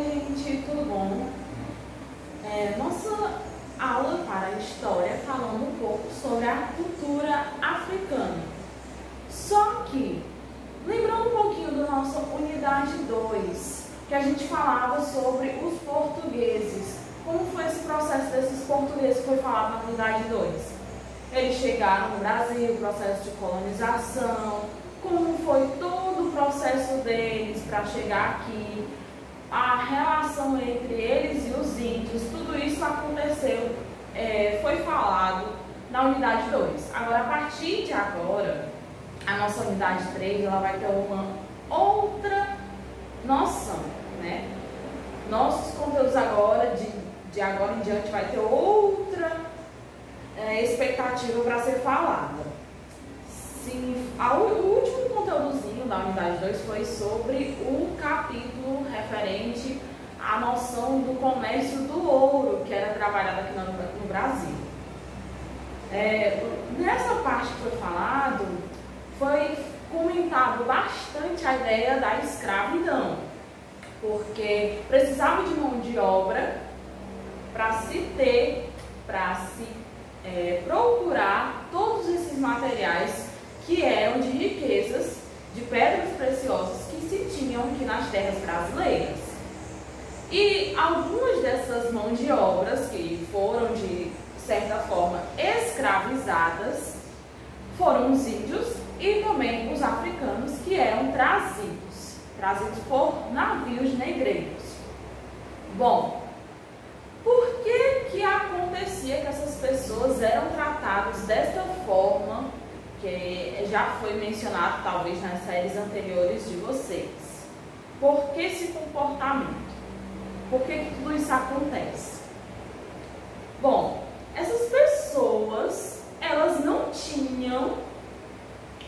gente, tudo bom? Nossa aula para a história falando um pouco sobre a cultura africana. Só que, lembrando um pouquinho da nossa unidade 2, que a gente falava sobre os portugueses. Como foi esse processo desses portugueses que foi falado na unidade 2? Eles chegaram no Brasil, processo de colonização, como foi todo o processo deles para chegar aqui, a relação entre eles e os índios, tudo isso aconteceu, foi falado na unidade 2. Agora, a partir de agora, a nossa unidade 3 ela vai ter uma outra noção, né? Nossos conteúdos agora, de agora em diante, vai ter outra expectativa para ser falada. Sim, o último conteúdozinho da unidade 2 foi sobre o capítulo referente à noção do comércio do ouro, que era trabalhado aqui no Brasil. Nessa parte que foi falado, foi comentado bastante a ideia da escravidão, porque precisava de mão de obra para se procurar todos esses materiais que eram de riquezas, de pedras preciosas que se tinham aqui nas terras brasileiras. E algumas dessas mãos de obras que foram, de certa forma, escravizadas, foram os índios e também os africanos que eram trazidos por navios negreiros. Bom, por que acontecia que essas pessoas eram tratadas desta forma, que já foi mencionado talvez nas séries anteriores de vocês? Por que esse comportamento? Por que tudo isso acontece? Bom, essas pessoas, elas não tinham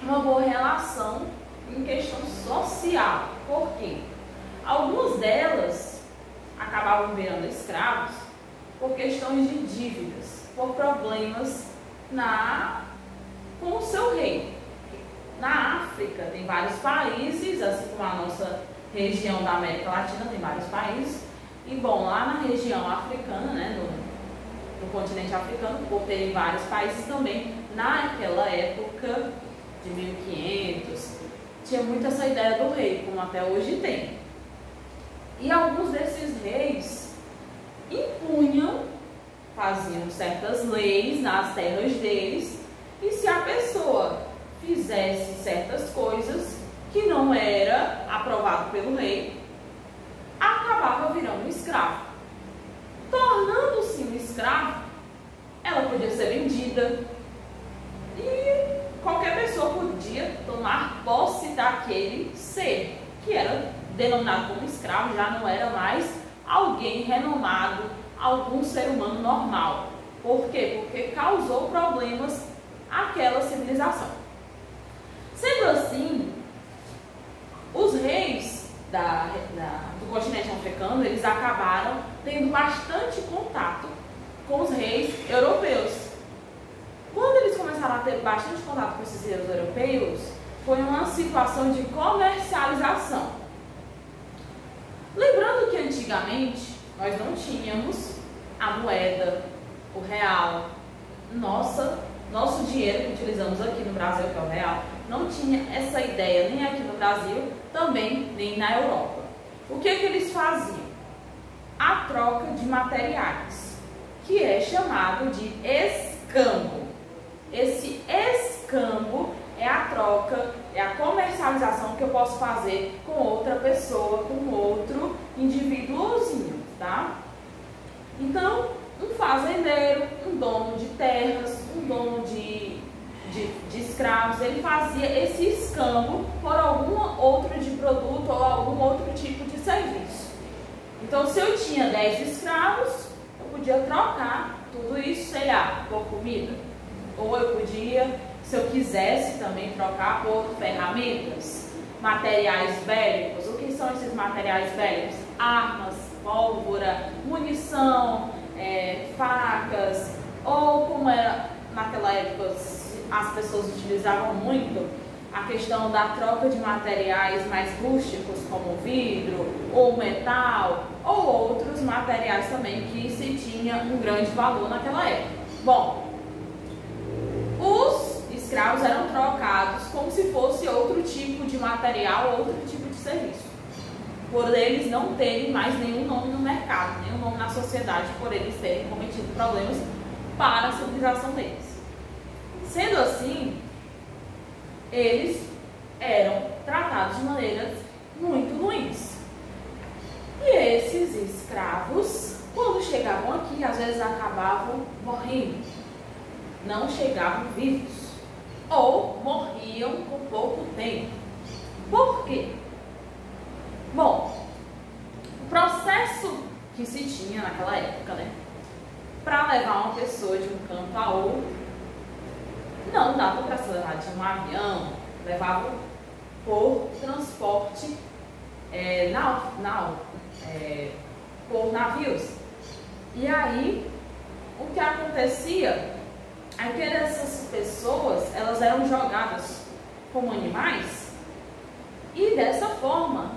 uma boa relação em questão social. Por quê? Algumas delas acabavam virando escravos por questões de dívidas, por problemas com o seu rei. Na África tem vários países, assim como a nossa região da América Latina tem vários países. E bom, lá na região africana, né, no continente africano, por terem vários países também, naquela época de 1500, tinha muito essa ideia do rei, como até hoje tem. E alguns desses reis faziam certas leis nas terras deles, e se a pessoa fizesse certas coisas que não era aprovado pelo rei, acabava virando um escravo. Tornando-se um escravo, ela podia ser vendida e qualquer pessoa podia tomar posse daquele ser, que era denominado como escravo, já não era mais alguém renomado, algum ser humano normal. Por quê? Porque causou problemas àquela civilização. Sendo assim, os reis do continente africano, eles acabaram tendo bastante contato com os reis europeus. Quando eles começaram a ter bastante contato com esses reis europeus, foi uma situação de comercialização. Lembrando que antigamente nós não tínhamos a moeda, o real, nosso dinheiro que utilizamos aqui no Brasil, que é o real, não tinha essa ideia nem aqui no Brasil, também nem na Europa. O que eles faziam? A troca de materiais, que é chamado de escambo. Esse escambo é a troca, é a comercialização que eu posso fazer com outra pessoa, com outro indivíduozinho, tá? Então, um fazendeiro, um dono de terras, um dono de escravos, ele fazia esse escambo por algum outro de produto ou algum outro tipo de serviço. Então, se eu tinha 10 escravos, eu podia trocar tudo isso, sei lá, por comida. Ou eu podia, se eu quisesse, também trocar por ferramentas, materiais bélicos. O que são esses materiais bélicos? Armas, pólvora, munição, facas, ou como era naquela época, as pessoas utilizavam muito a questão da troca de materiais mais rústicos, como vidro ou metal, ou outros materiais também que se tinha um grande valor naquela época. Bom, os escravos eram trocados como se fosse outro tipo de material, outro tipo de serviço, por eles não terem mais nenhum nome no mercado, nenhum nome na sociedade, por eles terem cometido problemas para a civilização deles. Sendo assim, eles eram tratados de maneiras muito ruins. E esses escravos, quando chegavam aqui, às vezes acabavam morrendo. Não chegavam vivos. Ou morriam com pouco tempo. Por quê? Bom, o processo que se tinha naquela época, né, para levar uma pessoa de um canto a outro, não dava para se levar de um avião, levavam por transporte por navios. E aí, o que acontecia é que essas pessoas, elas eram jogadas como animais e dessa forma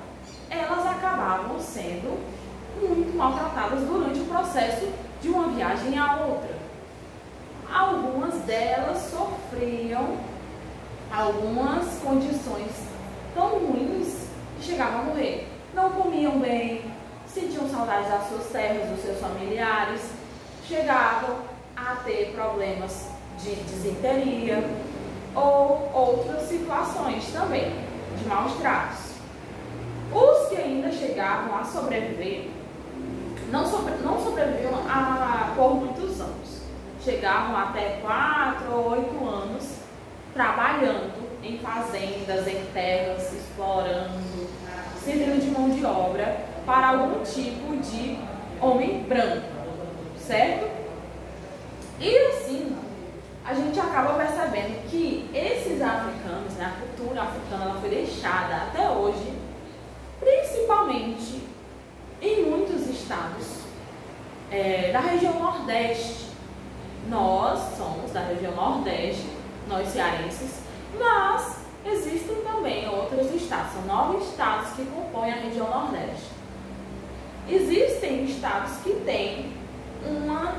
elas acabavam sendo muito maltratadas durante o processo de uma viagem a outra. Algumas delas sofriam algumas condições tão ruins que chegavam a morrer. Não comiam bem, sentiam saudades das suas terras, dos seus familiares, chegavam a ter problemas de disenteria ou outras situações também de maus tratos. Os que ainda chegavam a sobreviver não sobreviviam por muitos anos. Chegavam até 4 ou 8 anos trabalhando em fazendas, em terras, explorando, servindo de mão de obra para algum tipo de homem branco, certo? E assim, a gente acaba percebendo que esses africanos, né, a cultura africana, ela foi deixada até hoje, principalmente em muitos estados da região Nordeste. Nós somos da região Nordeste, nós cearenses, mas existem também outros estados, são 9 estados que compõem a região Nordeste. Existem estados que têm uma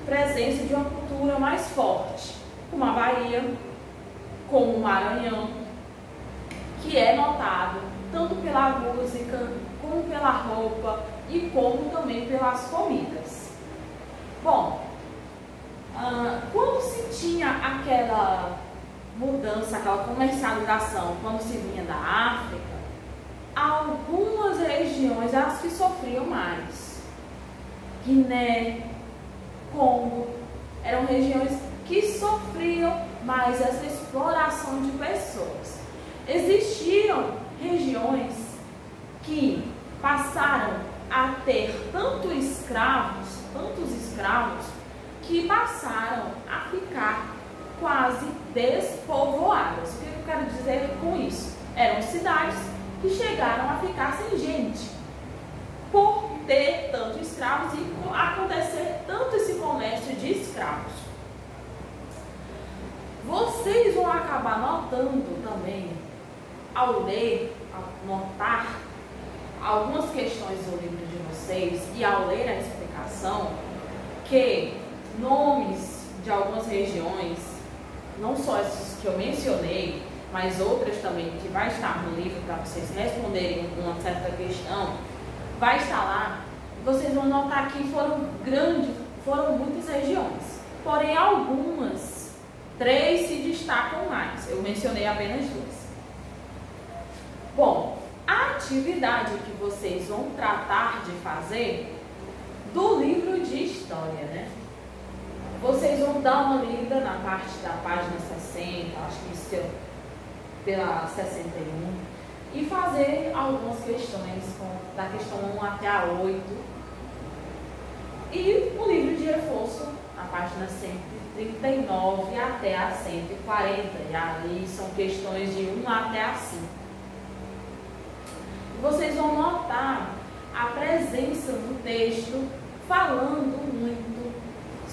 presença de uma cultura mais forte, como a Bahia, como o Maranhão, que é notado tanto pela música, como pela roupa e como também pelas comidas. Bom, quando se tinha aquela mudança, aquela comercialização, quando se vinha da África, algumas regiões as que sofriam mais. Guiné, Congo, eram regiões que sofriam mais essa exploração de pessoas. Existiram regiões que passaram a ter tantos escravos, que passaram a ficar quase despovoadas. O que eu quero dizer com isso? Eram cidades que chegaram a ficar sem gente, por ter tantos escravos e acontecer tanto esse comércio de escravos. Vocês vão acabar notando também, ao ler, ao notar algumas questões do livro de vocês e ao ler a explicação, que nomes de algumas regiões, não só esses que eu mencionei, mas outras também que vai estar no livro para vocês responderem uma certa questão, vai estar lá. Vocês vão notar que foram muitas regiões, porém algumas, 3 se destacam mais. Eu mencionei apenas 2. Bom, a atividade que vocês vão tratar de fazer do livro de história, né? Vocês vão dar uma lida na parte da página 60, acho que isso é pela 61, e fazer algumas questões da questão 1 até a 8. E o livro de reforço, na página 139 até a 140, e ali são questões de 1 até a 5. Vocês vão notar a presença do texto falando muito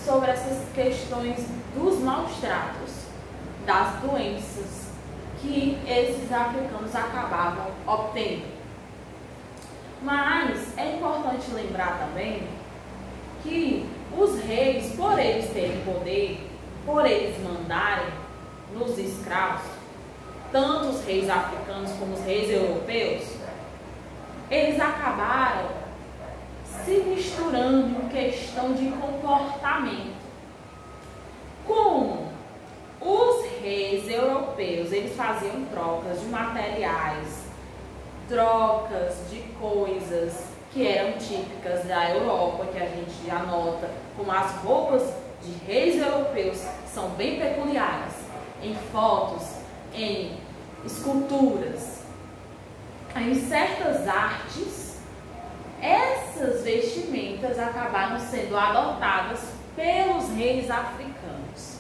sobre essas questões dos maus tratos, das doenças que esses africanos acabavam obtendo. Mas é importante lembrar também que os reis, por eles terem poder, por eles mandarem nos escravos, tanto os reis africanos como os reis europeus, eles acabaram se misturando em questão de comportamento. Como os reis europeus, eles faziam trocas de materiais, trocas de coisas que eram típicas da Europa, que a gente já nota, como as roupas de reis europeus são bem peculiares, em fotos, em esculturas, em certas artes. Essas vestimentas acabaram sendo adotadas pelos reis africanos.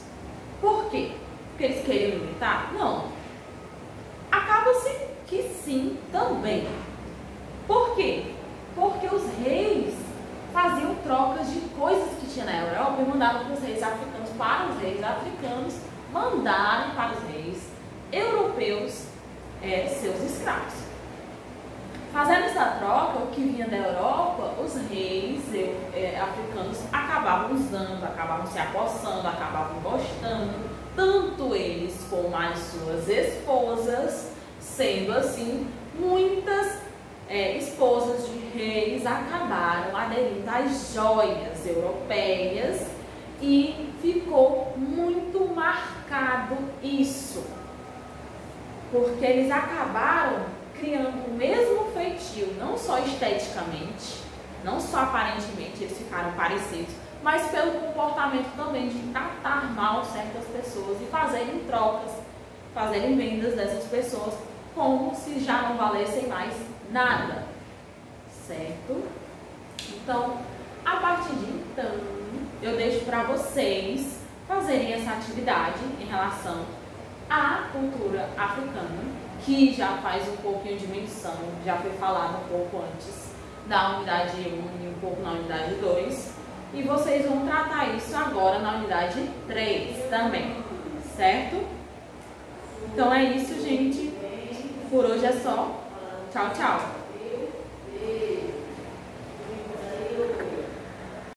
Por quê? Porque eles queriam imitar? Não. Acaba-se que sim também. Por quê? Porque os reis faziam trocas de coisas que tinha na Europa e mandavam para os reis africanos, mandarem para os reis europeus seus escravos. Fazendo essa troca, o que vinha da Europa, os reis africanos acabavam usando, acabavam se apossando, acabavam gostando, tanto eles como as suas esposas, sendo assim, muitas esposas de reis acabaram aderindo às joias europeias e ficou muito marcado isso, porque eles acabaram criando o mesmo feitio, não só esteticamente, não só aparentemente eles ficaram parecidos, mas pelo comportamento também de tratar mal certas pessoas e fazerem trocas, fazerem vendas dessas pessoas como se já não valessem mais nada, certo? Então, a partir de então, eu deixo para vocês fazerem essa atividade em relação à cultura africana, que já faz um pouquinho de menção, já foi falado um pouco antes da unidade 1 e um pouco na unidade 2, e vocês vão tratar isso agora na unidade 3 também, certo? Então é isso, gente. Por hoje é só. Tchau, tchau.